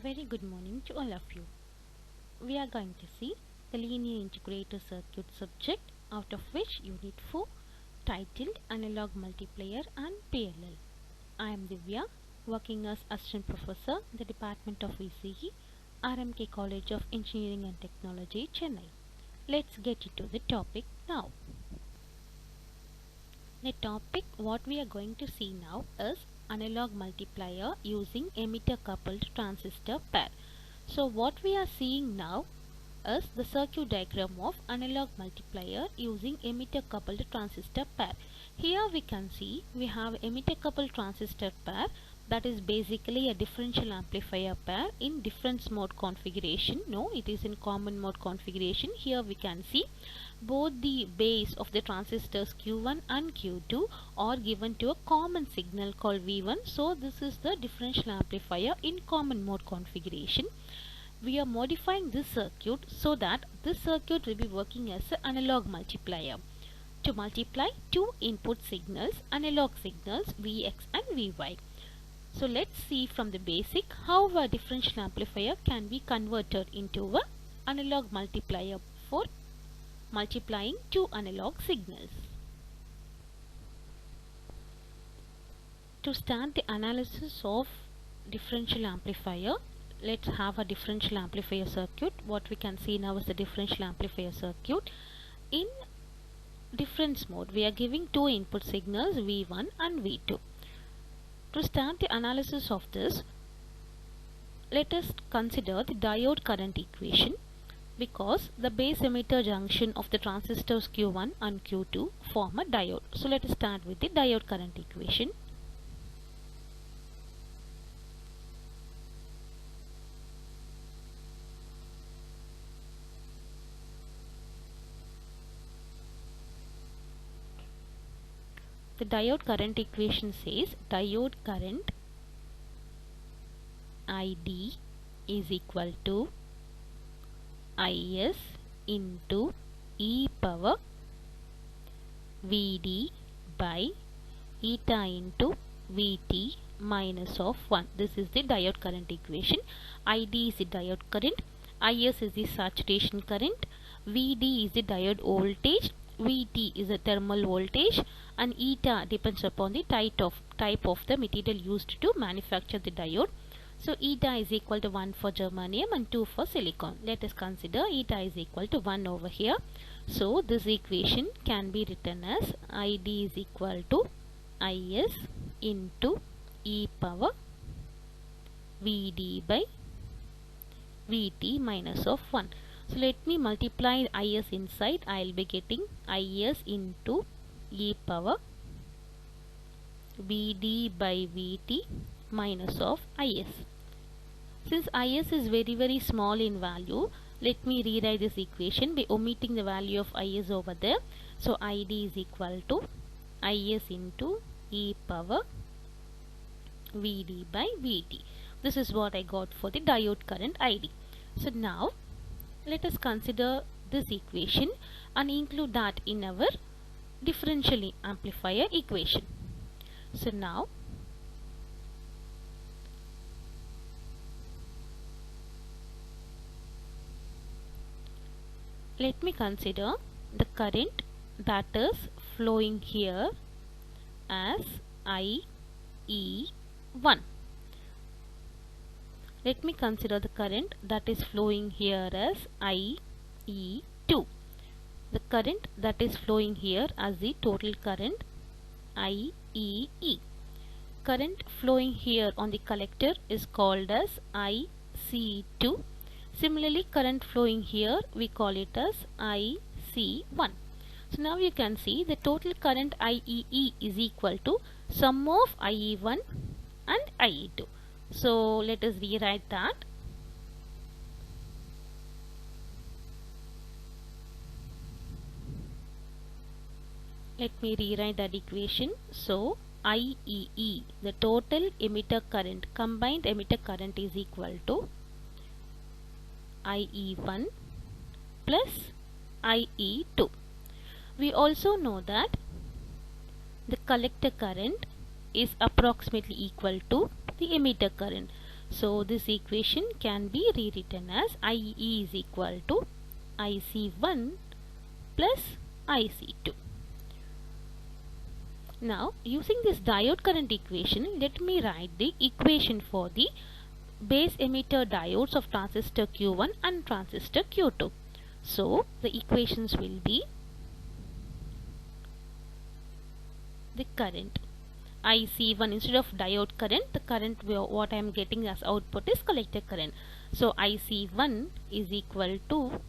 Very good morning to all of you. We are going to see the linear integrator circuit subject, out of which Unit 4 titled Analog Multiplier and PLL. I am Divya, working as Assistant Professor in the Department of VCE, R.M.K. College of Engineering and Technology, Chennai. Let's get into the topic now. The topic what we are going to see now is analog multiplier using emitter coupled transistor pair. So what we are seeing now is the circuit diagram of analog multiplier using emitter coupled transistor pair. Here we can see we have emitter coupled transistor pair, that is basically a differential amplifier pair in difference mode configuration. No, it is in common mode configuration. Here we can see both the base of the transistors Q1 and Q2 are given to a common signal called V1. So this is the differential amplifier in common mode configuration. We are modifying this circuit so that this circuit will be working as an analog multiplier to multiply two input signals, analog signals Vx and Vy. So let's see from the basic how a differential amplifier can be converted into an analog multiplier for multiplying two analog signals. To start the analysis of differential amplifier, let's have a differential amplifier circuit. What we can see now is the differential amplifier circuit. In difference mode, we are giving two input signals V1 and V2. To start the analysis of this, let us consider the diode current equation, because the base emitter junction of the transistors Q1 and Q2 form a diode. So let us start with the diode current equation. The diode current equation says diode current ID is equal to Is into e power Vd by eta into Vt minus of 1. This is the diode current equation. Id is the diode current, Is is the saturation current, Vd is the diode voltage, Vt is the thermal voltage, and eta depends upon the type of the material used to manufacture the diode. So eta is equal to 1 for germanium and 2 for silicon. Let us consider eta is equal to 1 over here. So this equation can be written as Id is equal to Is into e power Vd by Vt minus of 1. So let me multiply Is inside. I will be getting Is into e power Vd by Vt minus of Is. Since Is is very small in value, let me rewrite this equation by omitting the value of Is over there. So Id is equal to Is into e power Vd by Vt. This is what I got for the diode current Id. So now let us consider this equation and include that in our differential amplifier equation. So now let me consider the current that is flowing here as IE1. Let me consider the current that is flowing here as IE2. The current that is flowing here as the total current IEE. Current flowing here on the collector is called as IC2. Similarly, current flowing here we call it as IC1. So now you can see the total current IEE is equal to sum of IE1 and IE2. So let us rewrite that. Let me rewrite that equation. So IEE, the total emitter current, combined emitter current, is equal to IE1 plus IE2. We also know that the collector current is approximately equal to the emitter current. So this equation can be rewritten as IE is equal to IC1 plus IC2. Now using this diode current equation, let me write the equation for the base emitter diodes of transistor Q1 and transistor Q2. So the equations will be the current IC1, instead of diode current, the current what I am getting as output is collector current. So IC1 is equal to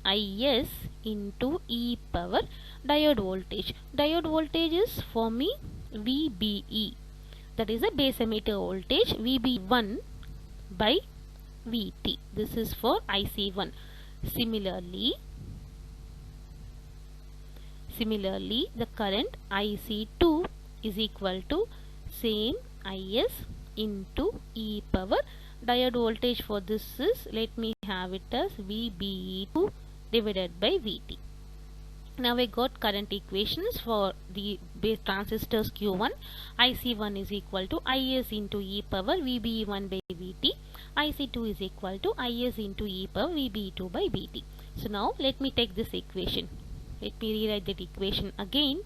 IS into e power diode voltage. Diode voltage is for me VBE, that is a base emitter voltage, VB1 by VT. This is for IC1. Similarly, the current IC2 is equal to same IS into e power diode voltage. For this is, let me have it as VBE2 divided by VT. Now I got current equations for the base transistors Q1. IC1 is equal to IS into e power VBE1 by VT. IC2 is equal to IS into e power VBE2 by VT. So now let me take this equation. Let me rewrite that equation again.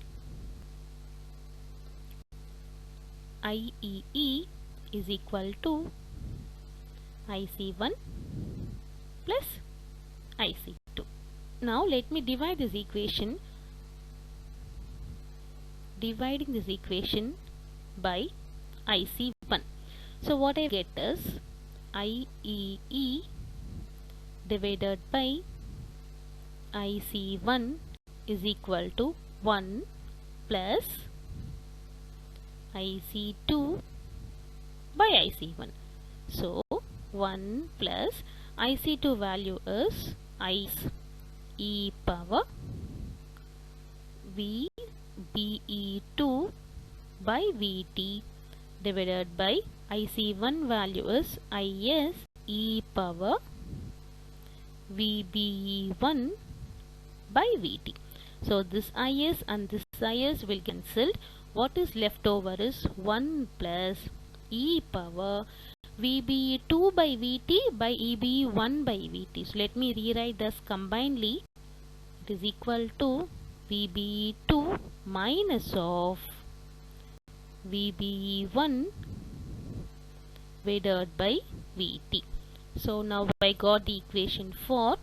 IEE is equal to IC1 plus IC2. Now let me divide this equation. Dividing this equation by IC1. So what I get is IEE divided by IC1 is equal to 1 plus IC2 by IC1. So 1 plus IC2 value is e power VBE2 by VT divided by IC1 value is IS e power VBE1 by VT. So this IS and this IS will cancelled. What is left over is 1 plus e power VBE2 by VT by EBE1 by VT. So let me rewrite this combinedly. It is equal to VBE2 minus of VBE1 divided by VT. So now I got the equation for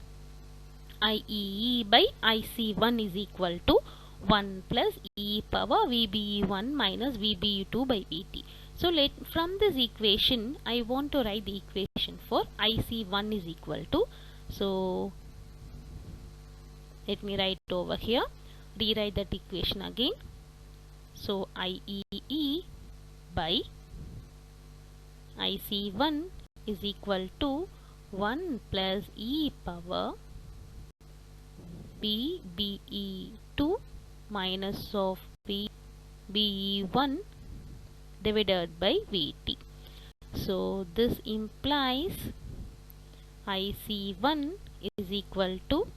IEE by IC1 is equal to 1 plus e power VBE1 minus VBE2 by VT. So from this equation I want to write the equation for IC1 is equal to, so let me write over here, rewrite that equation again. So IEE by IC1 is equal to 1 plus e power VBE2 minus of VBE1 divided by VT. So this implies IC1 is equal to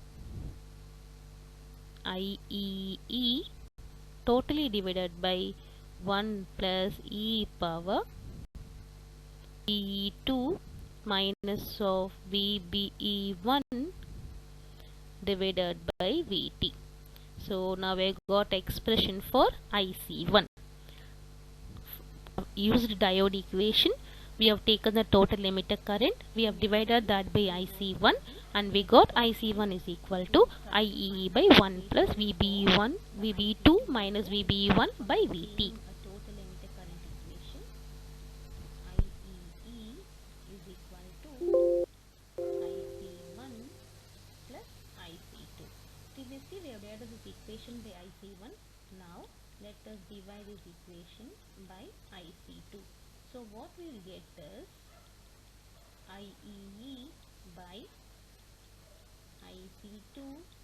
IEE totally divided by 1 plus e power VBE2 minus of VBE1 divided by VT. So now I got expression for IC1. Used diode equation, we have taken the total emitter current, we have divided that by IC1, and we got IC1 is equal to IEE by 1 plus VBE2 minus VBE1 by VT. Total emitter current equation, IEE is equal to IC1 plus IC2. Previously we have divided this equation by IC1. Now let us divide this equation by IC2. So what we will get is IEE by IC2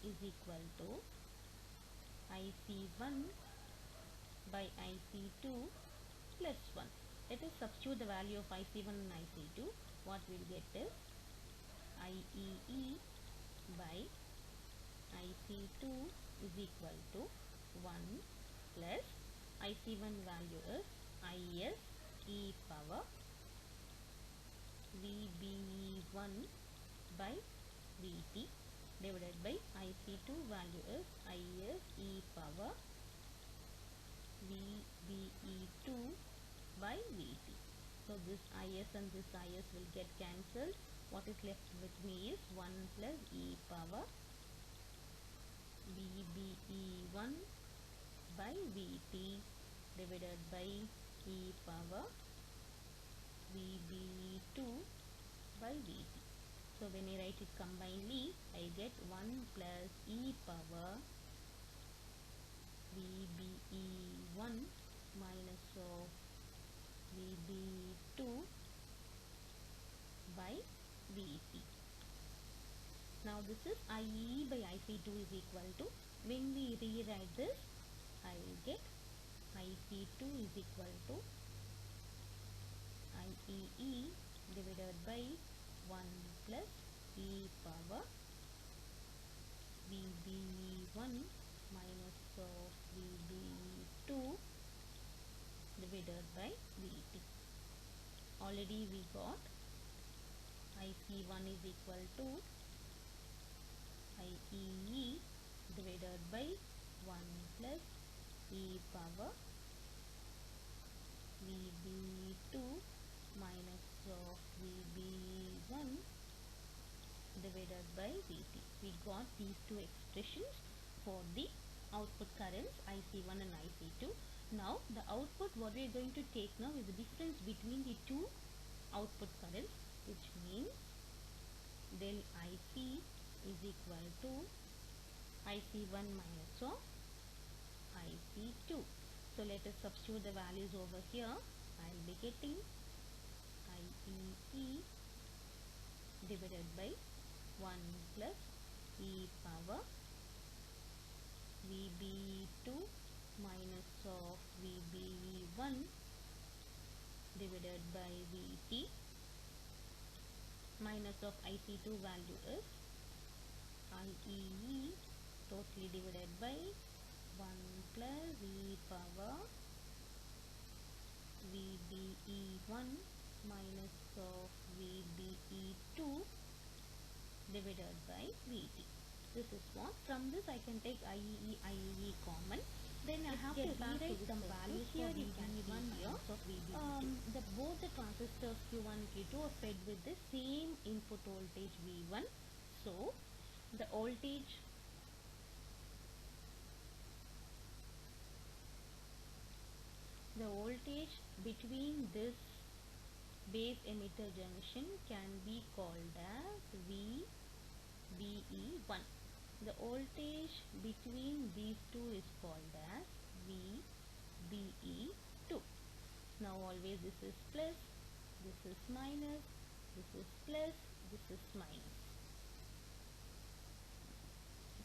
is equal to IC1 by IC2 plus 1. Let us substitute the value of IC1 and IC2. What we will get is IEE by IC2 is equal to 1 plus IC1 value is IS e power VB1 by VT divided by IC2 value is IS e power VBE2 by VT. So this IS and this IS will get cancelled. What is left with me is 1 plus e power VBE1 by VT divided by e power VB2 by VT. So when I write it combinedly, I get 1 plus e power VBE1 minus of VB2 by VT. Now this is IE by IC2 is equal to, when we rewrite this, I will get IC2 is equal to IEE divided by 1 plus e power VB1 minus of VB2 divided by VT. Already we got IC1 is equal to IEE divided by 1 plus e power VB2 minus of VB1 divided by VT. We got these two expressions for the output currents IC1 and IC2. Now the output, what we are going to take now is the difference between the two output currents, which means del IC is equal to IC1 minus of IC2. So let us substitute the values over here. I will be getting IEE divided by 1 plus e power VB2 minus of VB1 divided by VT minus of IC2 value is IEE totally divided by 1 plus e power VBE1 minus of VBE2 divided by VT. This is what, from this I can take IEE common. Then I have to rewrite some values here. You can see here both the transistors Q1 and Q2 are fed with the same input voltage V1. So the voltage between this base emitter junction can be called as VBE1. The voltage between these two is called as VBE2. Now always this is plus, this is minus, this is plus, this is minus.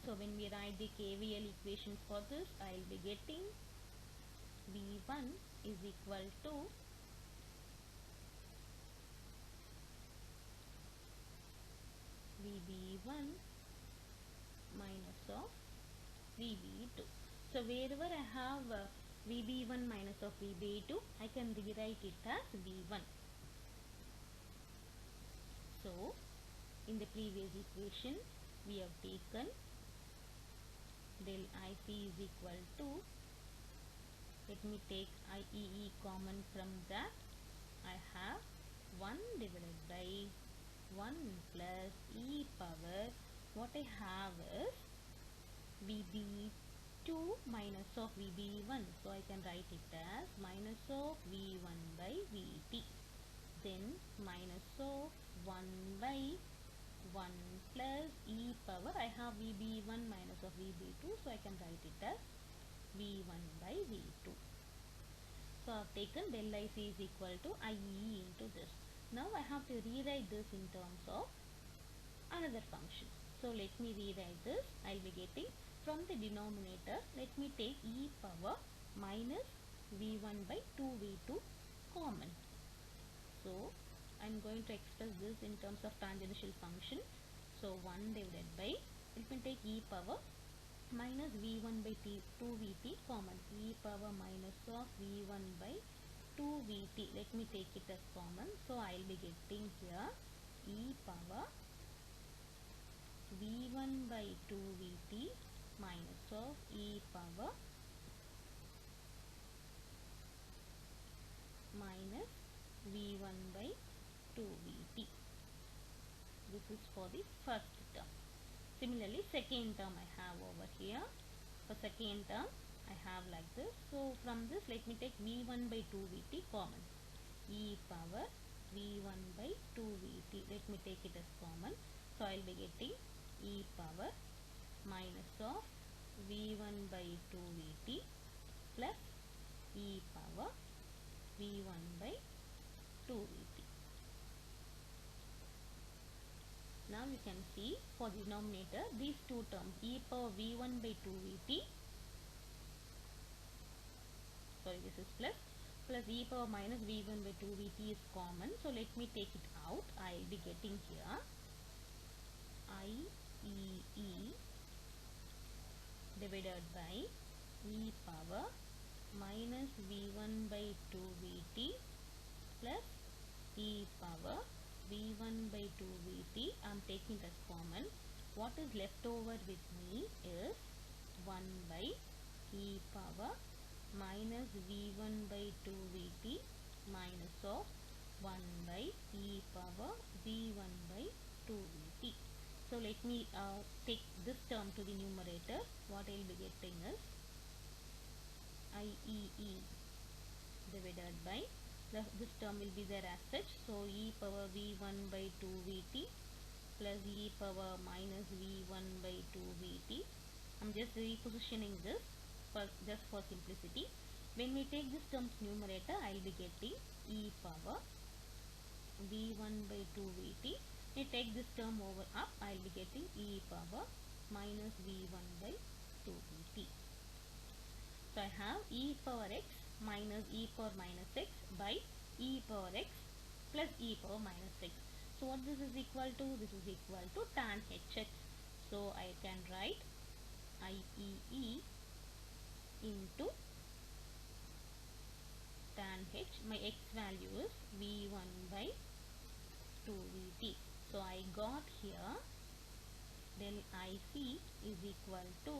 So when we write the KVL equation for this, I will be getting V1 is equal to VB1 minus of VB2. So wherever I have VB1 minus of VB2, I can rewrite it as V1. So in the previous equation, we have taken del IC is equal to, let me take IEE common from that. I have 1 divided by 1 plus e power, what I have is VB2 minus of VB1. So I can write it as minus of V1 by VT. Then minus of 1 by 1 plus e power, I have VB1 minus of VB2, so I can write it as V1 by V2. So I have taken del IC is equal to IE into this. Now I have to rewrite this in terms of another function. So let me rewrite this. I will be getting, from the denominator, let me take e power minus V1 by 2V2 common. So I am going to express this in terms of tangential function. So 1 divided by, let me take e power minus V1 by 2VT common, e power minus of V1 by 2VT. Let me take it as common. So I will be getting here e power v1 by 2 vt minus of e power minus v1 by 2 vt. This is for the first term. Similarly, second term I have over here. For second term I have like this. So from this let me take v1 by 2 vt common. E power v1 by 2 vt. Let me take it as common. So I will be getting e power minus of v1 by 2 vt plus e power v1 by 2 vt. Now you can see for the denominator these two terms e power v1 by 2 vt, sorry this is plus e power minus v1 by 2 vt is common. So let me take it out. I will be getting here IEE divided by e power minus v1 by 2 vt plus e power v1 by 2 vt. I am taking it as common. What is left over with me is 1 by e power minus v1 by 2 vt minus of 1 by e power v1 by 2 vt. So let me take this term to the numerator. What I will be getting is IEE divided by this term will be there as such. So e power v1 by 2 vt plus e power minus v1 by 2 vt. I am just repositioning this just for simplicity. When we take this term's numerator, I will be getting e power v1 by 2 vt. When I take this term over up, I will be getting e power minus v1 by 2 vt. So I have e power x minus e power minus x by e power x plus e power minus x. So what this is equal to? This is equal to tan hx. So I can write IEE into tan h. My x value is v1 by 2 vt. So I got here del IC is equal to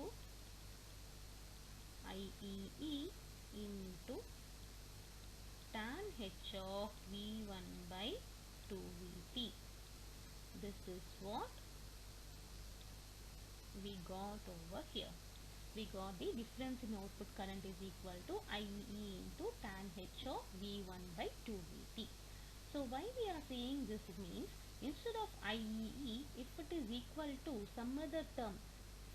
IEE into tan h of v1 by 2 vt. This is what we got over here. We got the difference in output current is equal to IE into tan h of v1 by 2 vt. So why we are saying this means instead of IEE, if it is equal to some other term,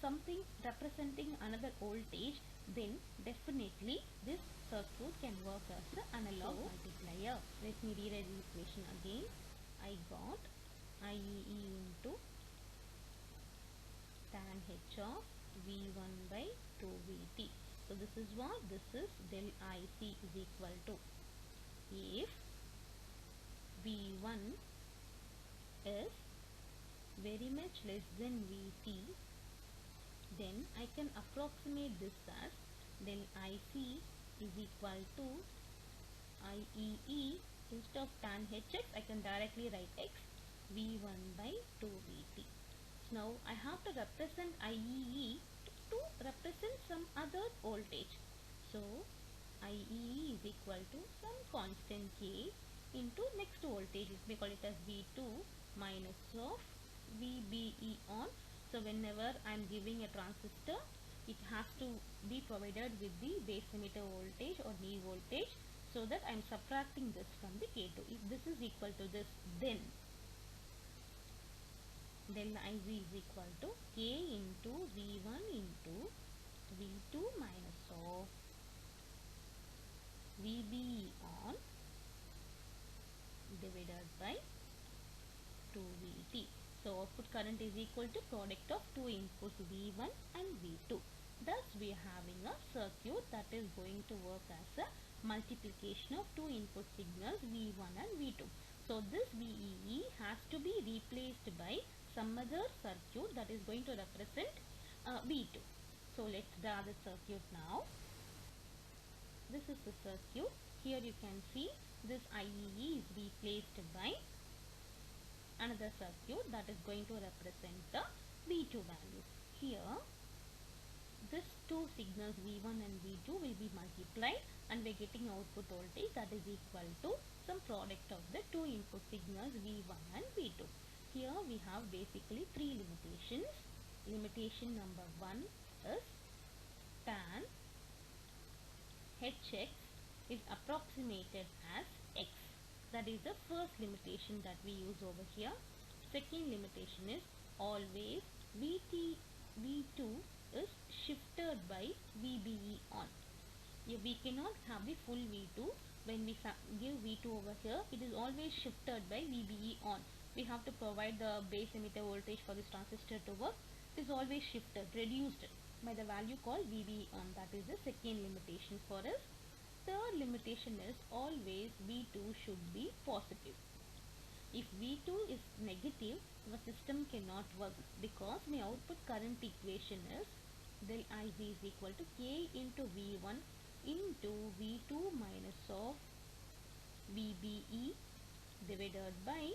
something representing another voltage, then definitely this circuit can work as an analog multiplier. Let me rewrite the equation again. I got IEE into tan h of v1 by 2 vt. So this is what? This is del IC is equal to, if v1 is very much less than vt, then I can approximate this as del IC is equal to IEE. Instead of tan hx, I can directly write x v1 by 2 vt. So now I have to represent IEE to represent some other voltage. So IEE is equal to some constant k into next voltage. We call it as V2 minus of VBE on. So whenever I am giving a transistor, it has to be provided with the base emitter voltage or knee voltage, so that I am subtracting this from the K2. If this is equal to this, then del IZ is equal to K into V1 into V2 minus of VBE on divided by 2 Vt. So output current is equal to product of two inputs V1 and V2. Thus we are having a circuit that is going to work as a multiplication of two input signals V1 and V2. So this VEE has to be replaced by some other circuit that is going to represent V2. So let's draw the circuit now. This is the circuit. Here you can see this IEE is replaced by another circuit that is going to represent the V2 value. Here this two signals V1 and V2 will be multiplied and we are getting output voltage that is equal to some product of the two input signals V1 and V2. Here we have basically three limitations. Limitation number 1 is tan Hx is approximated as x. That is the first limitation that we use over here. Second limitation is always V2 is shifted by VBE on. We cannot have the full V2. When we give V2 over here, it is always shifted by VBE on. We have to provide the base emitter voltage for this transistor to work. It is always shifted, reduced by the value called VBE on. That is the second limitation for us. Third limitation is always V2 should be positive. If V2 is negative, the system cannot work because my output current equation is del IC is equal to K into V1 into V2 minus of VBE divided by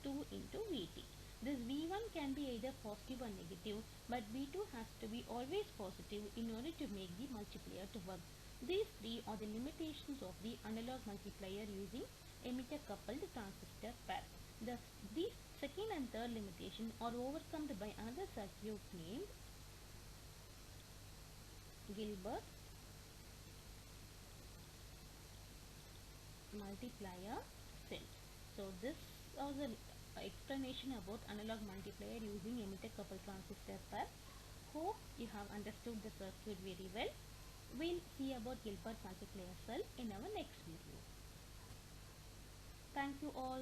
2 into Vt. This V1 can be either positive or negative, but V2 has to be always positive in order to make the multiplier to work. These three are the limitations of the analog multiplier using emitter coupled transistor pair. These second and third limitations are overcome by another circuit named Gilbert multiplier cell. So this was the explanation about analog multiplier using emitter coupled transistor pair. Hope you have understood the circuit very well. We'll see about Gilbert multiplier cell in our next video. Thank you all.